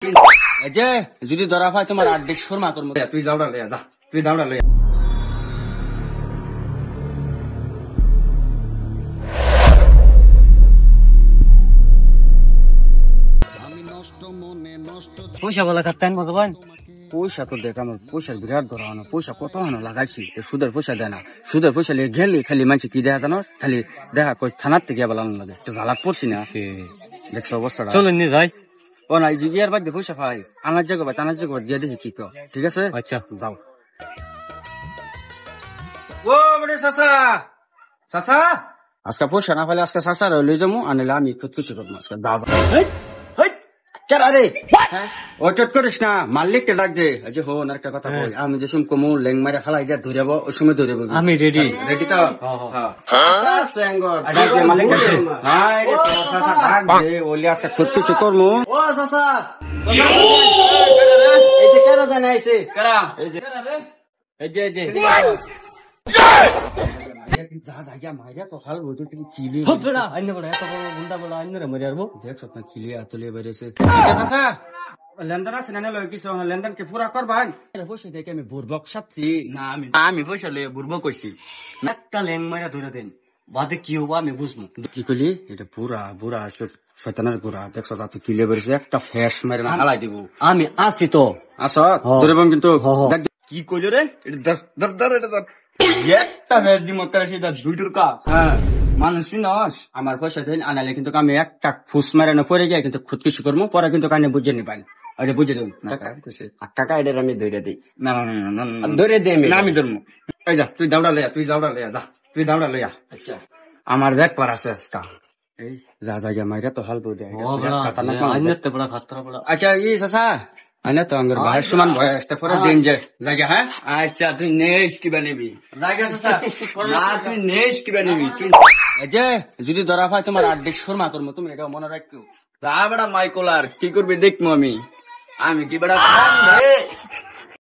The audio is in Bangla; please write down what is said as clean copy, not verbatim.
এই যে যদি ধরা হয় তোমার আড্ডে শর্মা করবো। তুই দাউড়া লইয়া যা, তুই দাউড়া লইয়া। পয়সা বলা খাতেন ভগবান, পয়সা তো দেখ আমার পয়সার বিরাট ধরা হনো, পয়সা কত হনো লাগাইছি, সুদের পয়সা দেয় না, সুদের পয়সা লিয়ে গেলি খালি মানুষ কি দেখা জানো, খালি দেখা কই থানার থেকে বলা লাগে, তো জ্বালাত পড়ছি না দেখছো অবস্থাটা। চলুন নি যাই। ও নাই যে ইয়ার বাদ পয়সা পাই আমার জায়গা বা তানার জায়গা দিয়ে দেখি কি তো ঠিক আছে। আচ্ছা যাও। ও বড় চাচা, চাচা আজকে পয়সা না পাইলে আজকে চাচা লই যাবো, আনিলে আমি খুদকুচি করবো আজকে বাজা। ও চট করিস না, মালিককে ডাক দে। আচ্ছা হো না একটা কথা কই, আমি যে সুম কমু লেং মারে খালাই যা ধরেব ওই সময় ধরেব। আমি রেডি। রেডি তো? হ্যাঁ ডাক দে মালিক ডাক দে। হাই রে চাচা ডাক দে, ওলি আজকে খুদকুচি করমু। ও চাচা এই যে কেডা জানা আইছে কেডা, এই যে এই যে যা জায়গা মাইরা তো হাল বইতো তুমি কিলি হপড়া আইনে বড় এত বড় গুন্ডা বড় আইনে রে মরে আরবো। দেখছ না কিলি আতলে বেরেছে। আচ্ছা চাচা লেনদেন আছে না লই কিছু না, লেনদেন কি পুরা করবান? পয়সা দেখে আমি বুরবক সাচ্ছি না, আমি পয়সা লই বুরবক কইছি একটা লেং মাইরা ধরে দেন, বাদে কি হবো আমি বুঝবো। কি কইলি এটা পুরা বুড়া শয়তানের গুড়া, দেখছ না তুই কিলে বেরেছে একটা ফ্যাশ মারে না হালাই দিব। আমি আছি তো, আস ধরেবম কিন্তু কি কইল রে, এটা ধর ধর এটা ধর একটা ফ্যাশ দি মক্কারে সেটা দুইটুর কা। হ্যাঁ মানুষ নস আমার পয়সা দেন আনালে কিন্তু আমি একটা ফুস মারে না পরে গিয়ে কিন্তু খুদকুশি করবো, পরে কিন্তু কানে বুঝে নি পাই। আরে বুঝে দেব কাকা এটার আমি ধরে দিই। না না না ধরে দে আমি ধরবো। এই যা তুই দাউড়া লইয়া, তুই দাউড়া লইয়া যা, তুই দাউড়া লইয়া। আচ্ছা আমার দেখ কর আছে আজকা এই যা জায়গা মাইরা তো হাল বই আচ্ছা ই চাচা আনে তো আঙ্গুর ভাইয়ের সমান বয়স তারপরে দিন যে জায়গা। হ্যাঁ আচ্ছা তুই নেস কিবা নিবি জায়গা চাচা না, তুই নেস কিবা নিবি তুই। এই যে যদি ধরা হয় তোমার আড্ডে শর্মা করবো, তুমি এটা মনে রাখো। যা বেড়া মাইকোলার কি করবি দেখবো আমি, আমি কি বেড়া